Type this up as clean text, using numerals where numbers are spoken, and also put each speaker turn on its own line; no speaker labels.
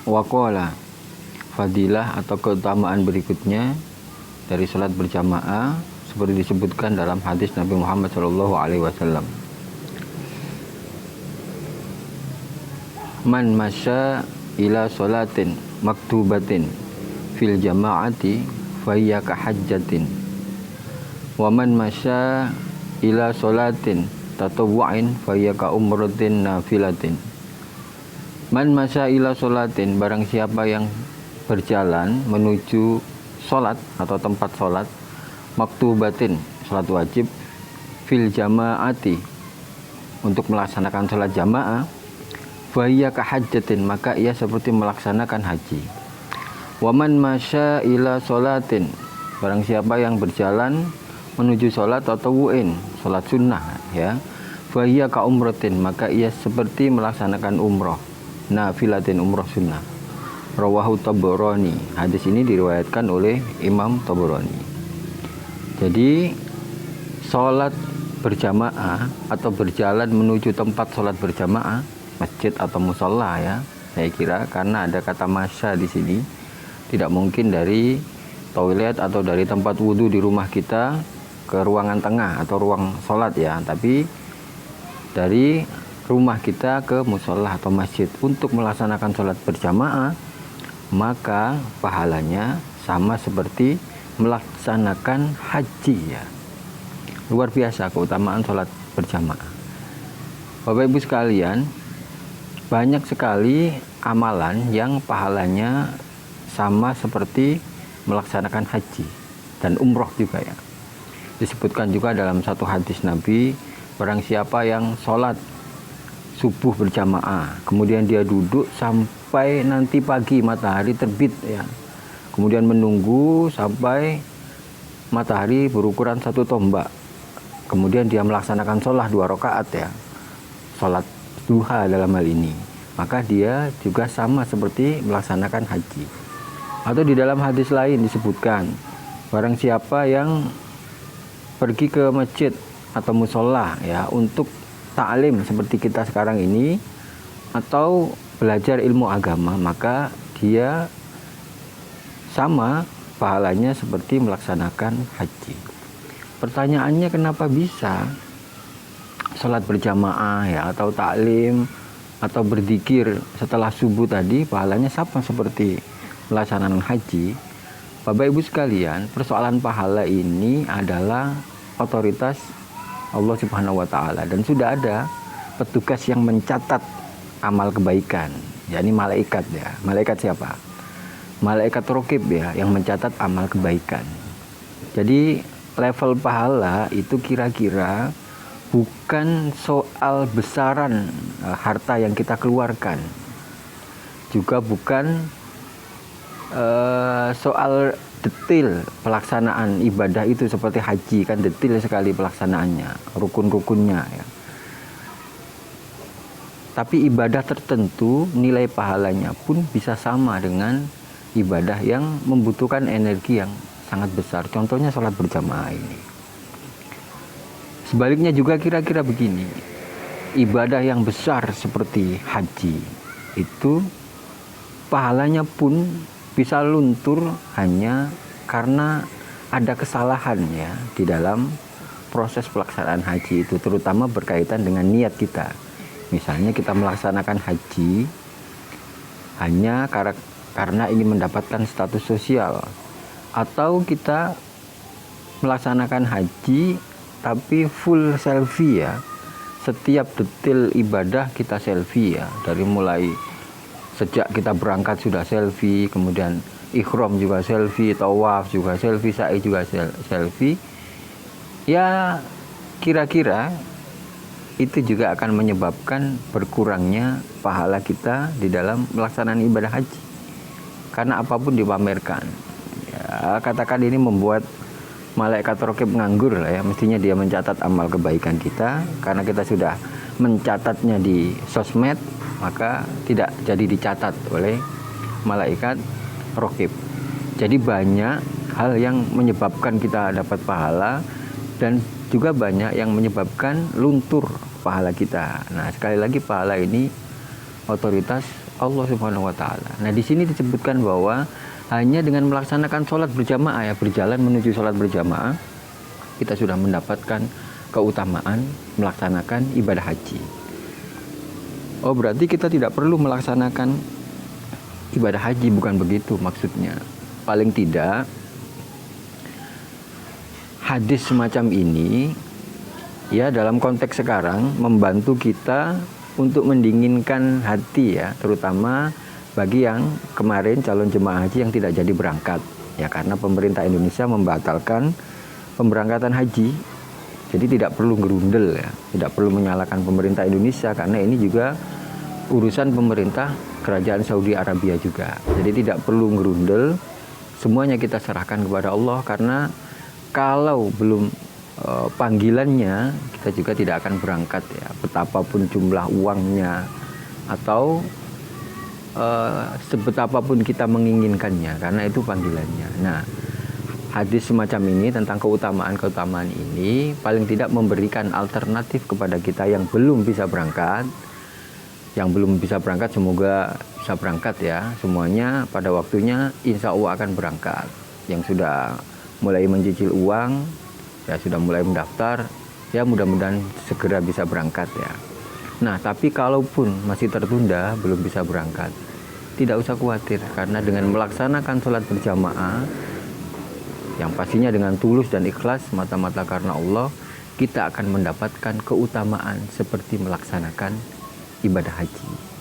Waqala, fadilah atau keutamaan berikutnya dari sholat berjamaah seperti disebutkan dalam hadis Nabi Muhammad SAW. Man masya ila sholatin maktubatin fil jama'ati fayya kahajjatin, wa man masya ila sholatin tatawwa'in fayya ka umratin nafilatin. Man masya ila sholatin, barang siapa yang berjalan menuju sholat atau tempat sholat, maktubatin, sholat wajib, fil jama'ati, untuk melaksanakan sholat jamaah, fayya kahajjatin, maka ia seperti melaksanakan haji. Waman masya ila sholatin, barang siapa yang berjalan menuju sholat tatawu'in, sholat sunnah ya, fayya ka umratin, maka ia seperti melaksanakan umroh, nafilatin, umroh sunnah. Rawahu Tabarani, hadis ini diriwayatkan oleh Imam Tabarani. Jadi sholat berjamaah atau berjalan menuju tempat sholat berjamaah, masjid atau musola ya, saya kira karena ada kata masya di sini, tidak mungkin dari toilet atau dari tempat wudhu di rumah kita ke ruangan tengah atau ruang sholat ya, tapi dari rumah kita ke musola atau masjid untuk melaksanakan sholat berjamaah, maka pahalanya sama seperti melaksanakan haji ya. Luar biasa keutamaan sholat berjamaah. Bapak Ibu sekalian, banyak sekali amalan yang pahalanya sama seperti melaksanakan haji dan umroh juga ya. Disebutkan juga dalam satu hadis Nabi, barang siapa yang sholat subuh berjamaah, kemudian dia duduk sampai nanti pagi matahari terbit ya, kemudian menunggu sampai matahari berukuran 1 tombak, kemudian dia melaksanakan sholat 2 rakaat ya, sholat duha dalam hal ini, maka dia juga sama seperti melaksanakan haji. Atau di dalam hadis lain disebutkan, barang siapa yang pergi ke masjid atau musola ya untuk ta'lim seperti kita sekarang ini, atau belajar ilmu agama, maka dia sama pahalanya seperti melaksanakan haji. Pertanyaannya, kenapa bisa sholat berjamaah ya atau ta'lim atau berzikir setelah subuh tadi pahalanya sama seperti melaksanakan haji? Bapak Ibu sekalian, persoalan pahala ini adalah otoritas Allah Subhanahu wa Ta'ala, dan sudah ada petugas yang mencatat amal kebaikan, yakni malaikat ya. Malaikat siapa? Malaikat raqib ya, yang mencatat amal kebaikan. Jadi level pahala itu kira-kira bukan soal besaran harta yang kita keluarkan, juga bukan soal detail pelaksanaan ibadah itu. Seperti haji kan detail sekali pelaksanaannya, rukun-rukunnya ya. Tapi ibadah tertentu nilai pahalanya pun bisa sama dengan ibadah yang membutuhkan energi yang sangat besar. Contohnya sholat berjamaah ini. Sebaliknya juga kira-kira begini, ibadah yang besar seperti haji itu pahalanya pun bisa luntur hanya karena ada kesalahan ya di dalam proses pelaksanaan haji itu, terutama berkaitan dengan niat kita. Misalnya kita melaksanakan haji hanya karena ingin mendapatkan status sosial, atau kita melaksanakan haji tapi full selfie ya, setiap detail ibadah kita selfie ya, dari mulai sejak kita berangkat sudah selfie, kemudian ihram juga selfie, tawaf juga selfie, sa'i juga selfie ya, kira-kira itu juga akan menyebabkan berkurangnya pahala kita di dalam pelaksanaan ibadah haji, karena apapun dipamerkan ya. Katakan ini membuat malaikat raqib nganggur lah ya, mestinya dia mencatat amal kebaikan kita, karena kita sudah mencatatnya di sosmed, maka tidak jadi dicatat oleh malaikat raqib. Jadi banyak hal yang menyebabkan kita dapat pahala, dan juga banyak yang menyebabkan luntur pahala kita. Nah, sekali lagi pahala ini otoritas Allah Subhanahu wa taala. Nah, di sini disebutkan bahwa hanya dengan melaksanakan sholat berjamaah, ya, berjalan menuju sholat berjamaah, kita sudah mendapatkan keutamaan melaksanakan ibadah haji. Oh, berarti kita tidak perlu melaksanakan ibadah haji, bukan begitu maksudnya. Paling tidak hadis semacam ini, ya, dalam konteks sekarang membantu kita untuk mendinginkan hati, ya, terutama bagi yang kemarin calon jemaah haji yang tidak jadi berangkat, ya, karena pemerintah Indonesia membatalkan pemberangkatan haji. Jadi tidak perlu gerundel, ya, tidak perlu menyalahkan pemerintah Indonesia, karena ini juga urusan pemerintah kerajaan Saudi Arabia juga. Jadi tidak perlu gerundel, semuanya kita serahkan kepada Allah, karena kalau belum panggilannya, kita juga tidak akan berangkat, ya, betapapun jumlah uangnya atau sebetapapun kita menginginkannya, karena itu panggilannya. Nah, hadis semacam ini tentang keutamaan-keutamaan ini paling tidak memberikan alternatif kepada kita yang belum bisa berangkat. Yang belum bisa berangkat semoga bisa berangkat, ya, semuanya pada waktunya insya Allah akan berangkat. Yang sudah mulai mencicil uang, ya, sudah mulai mendaftar, ya, mudah-mudahan segera bisa berangkat, ya. Nah, tapi kalaupun masih tertunda, belum bisa berangkat, tidak usah khawatir, karena dengan melaksanakan sholat berjamaah yang pastinya dengan tulus dan ikhlas mata-mata karena Allah, kita akan mendapatkan keutamaan seperti melaksanakan ibadah haji.